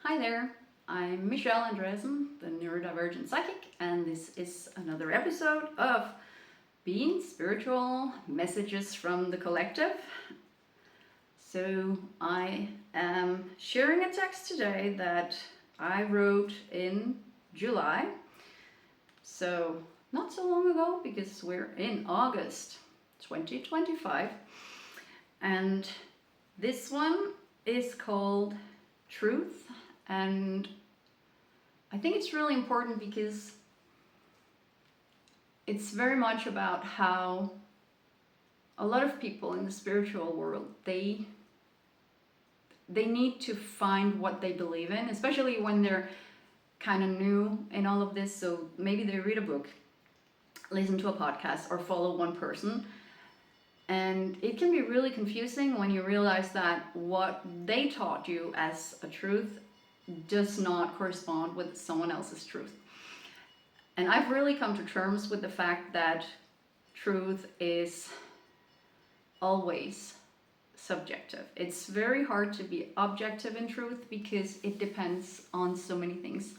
Hi there, I'm Michelle Andreessen, the neurodivergent psychic, and this is another episode of Being Spiritual Messages from the Collective. So I am sharing a text today that I wrote in July, so not so long ago, because we're in August 2025, and this one is called Truth. And I think it's really important because it's very much about how a lot of people in the spiritual world, they need to find what they believe in, especially when they're kind of new in all of this. So maybe they read a book, listen to a podcast, or follow one person. And it can be really confusing when you realize that what they taught you as a truth does not correspond with someone else's truth. And I've really come to terms with the fact that truth is always subjective. It's very hard to be objective in truth because it depends on so many things.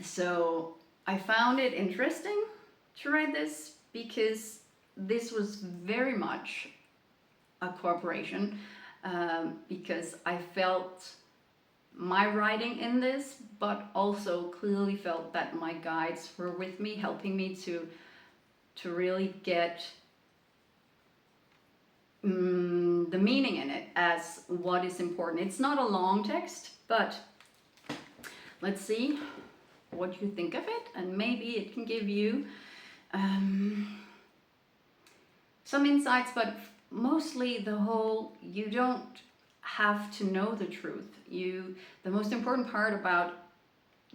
So I found it interesting to write this because this was very much a cooperation, because I felt my writing in this, but also clearly felt that my guides were with me, helping me to really get the meaning in it as what is important. It's not a long text, but let's see what you think of it, and maybe it can give you some insights, but mostly you don't have to know the truth. The most important part about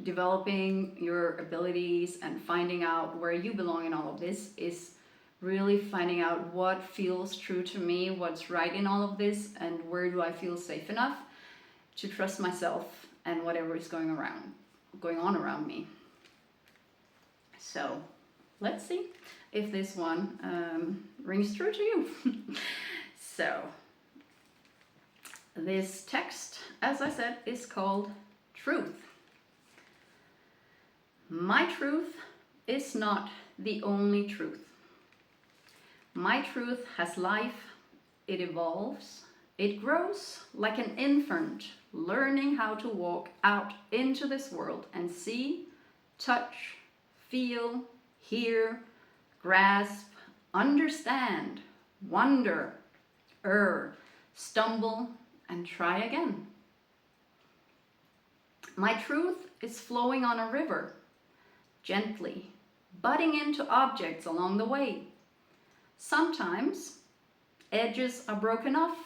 developing your abilities and finding out where you belong in all of this is really finding out what feels true to me, what's right in all of this, and where do I feel safe enough to trust myself and whatever is going on around me. So let's see if this one rings true to you. So this text, as I said, is called Truth. My truth is not the only truth. My truth has life, it evolves, it grows like an infant learning how to walk out into this world and see, touch, feel, hear, grasp, understand, wonder, stumble, and try again. My truth is flowing on a river, gently, butting into objects along the way. Sometimes edges are broken off.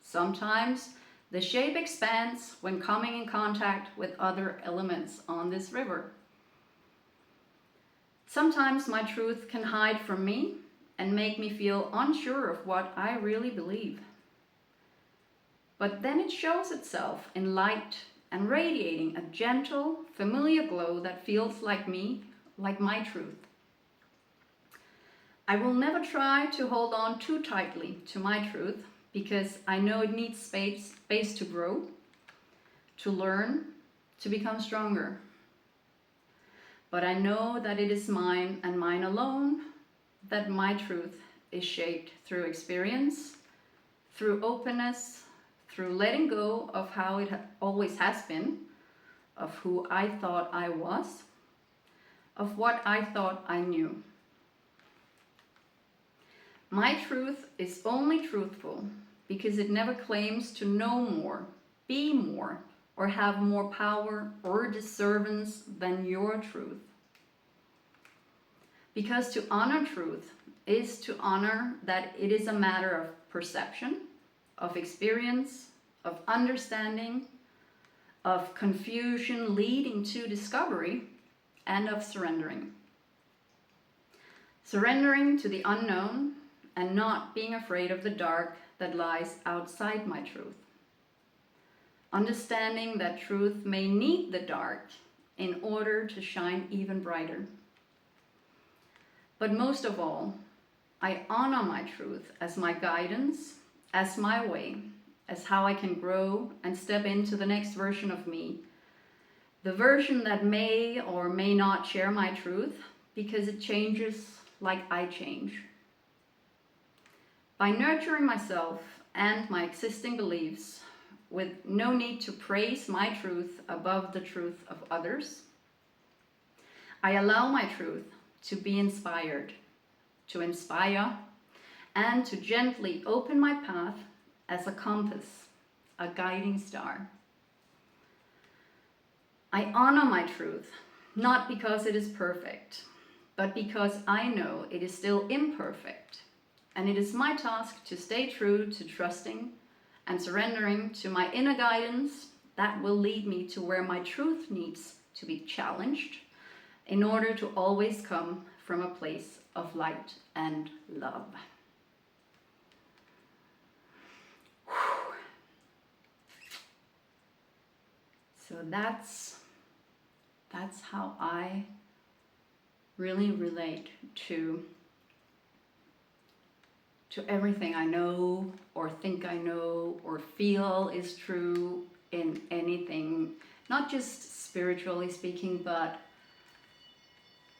Sometimes the shape expands when coming in contact with other elements on this river. Sometimes my truth can hide from me and make me feel unsure of what I really believe. But then it shows itself in light and radiating a gentle, familiar glow that feels like me, like my truth. I will never try to hold on too tightly to my truth because I know it needs space to grow, to learn, to become stronger. But I know that it is mine and mine alone, that my truth is shaped through experience, through openness, through letting go of how it always has been, of who I thought I was, of what I thought I knew. My truth is only truthful because it never claims to know more, be more, or have more power or deservance than your truth. Because to honor truth is to honor that it is a matter of perception, of experience, of understanding, of confusion leading to discovery, and of surrendering. Surrendering to the unknown and not being afraid of the dark that lies outside my truth. Understanding that truth may need the dark in order to shine even brighter. But most of all, I honor my truth as my guidance, as my way, as how I can grow and step into the next version of me. The version that may or may not share my truth because it changes like I change. By nurturing myself and my existing beliefs with no need to praise my truth above the truth of others, I allow my truth to be inspired, to inspire, and to gently open my path as a compass, a guiding star. I honor my truth, not because it is perfect, but because I know it is still imperfect, and it is my task to stay true to trusting and surrendering to my inner guidance that will lead me to where my truth needs to be challenged in order to always come from a place of light and love. So that's how I really relate to everything I know or think I know or feel is true in anything, not just spiritually speaking, but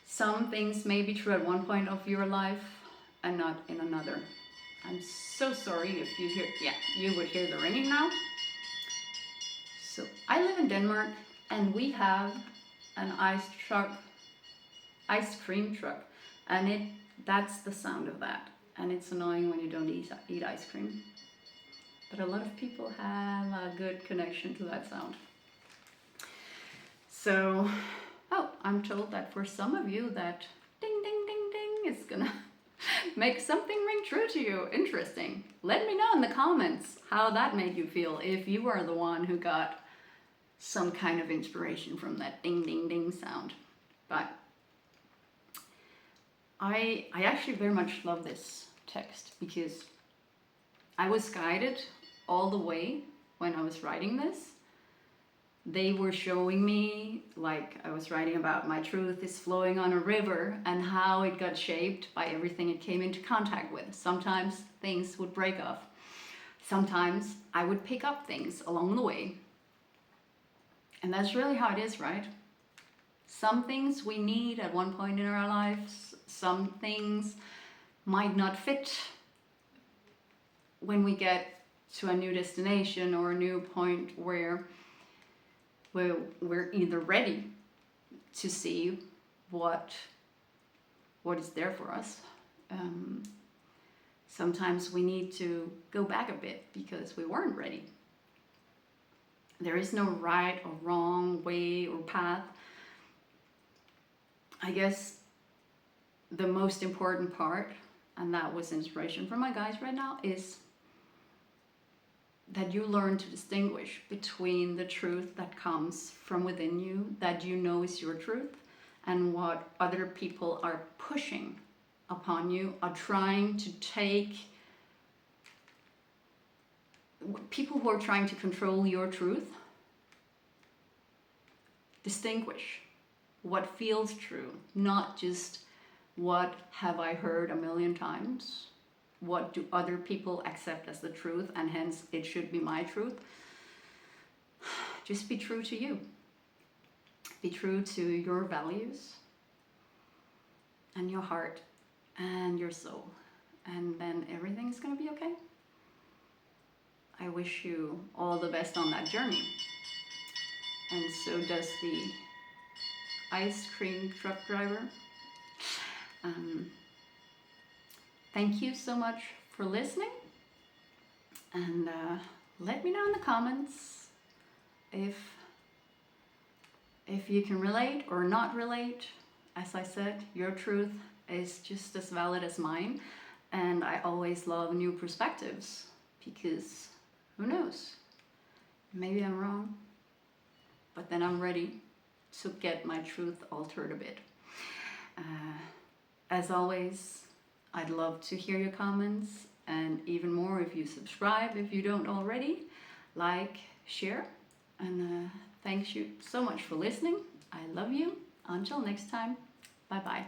some things may be true at one point of your life and not in another. I'm so sorry if you hear, you would hear the ringing now. So I live in Denmark and we have an ice cream truck, and that's the sound of that. And it's annoying when you don't eat ice cream. But a lot of people have a good connection to that sound. So, I'm told that for some of you that ding, ding, ding, ding is gonna make something ring true to you. Interesting. Let me know in the comments how that made you feel, if you are the one who got some kind of inspiration from that ding, ding, ding sound. But I actually very much love this text because I was guided all the way when I was writing this. They were showing me, like I was writing about my truth is flowing on a river and how it got shaped by everything it came into contact with. Sometimes things would break off. Sometimes I would pick up things along the way. And that's really how it is, right? Some things we need at one point in our lives, some things might not fit when we get to a new destination or a new point where we're either ready to see what is there for us. Sometimes we need to go back a bit because we weren't ready. There is no right or wrong way or path. I guess the most important part, and that was inspiration from my guys right now, is that you learn to distinguish between the truth that comes from within you, that you know is your truth, and what other people are pushing upon you, are trying to take, people who are trying to control your truth. Distinguish what feels true, not just what have I heard a million times. What do other people accept as the truth, and hence it should be my truth. Just be true to you. Be true to your values and your heart and your soul, and then everything's gonna be okay. I wish you all the best on that journey. And so does the ice cream truck driver. Thank you so much for listening, and let me know in the comments if you can relate or not relate. As I said, your truth is just as valid as mine, and I always love new perspectives because who knows, maybe I'm wrong, but then I'm ready to get my truth altered a bit. As always, I'd love to hear your comments, and even more if you subscribe, if you don't already. Like, share, and thanks you so much for listening. I love you. Until next time, bye bye.